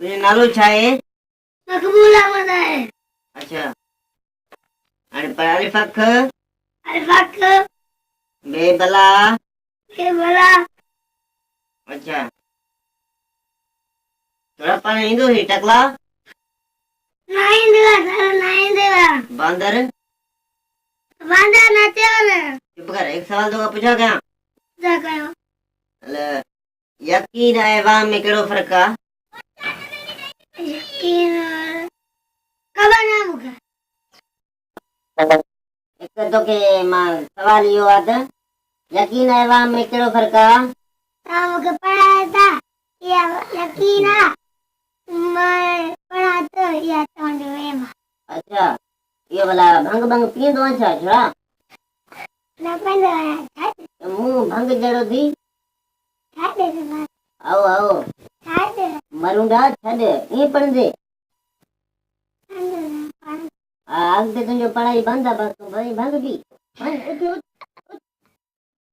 तुझो नालो छा आहे? मकबूल अहमद आहे। अच्छा हाणे पर अलिफ अख अलिफ अख बे बला के भला अच्छा थोड़ा पाण ईंदो ही टकला ना ईंदो आहे ना ईंदो आहे बांदर वांदा न थियो न चुप कर एक सवाल तो पूछा क्या जा कयो अल यकीन ऐं वाम में कहिड़ो फ़र्क़ु आहे? यकीन ख़बर न मूंखे हिकु तोखे मां सवाल इहो आहे त यकीन ऐं वाम में कहिड़ो फ़र्क़ु आहे? तव्हां मूंखे पढ़ायो था इहा यकीन आहे मैं पढ़ा तो इहा तव्हांजो वेम आहे। अच्छा इहो भला भंग भंग पीअंदो आहे छा छुड़ा न पवंदो आहे छा मुंहुं भंग जहिड़ो थी छा ॾे आओ आओ छा ॾे मरूंडा छॾ ईअं पढ़ंदे हा अॻिते तुंहिंजो पढ़ाई बंदि आहे बसि तूं भई भंग पी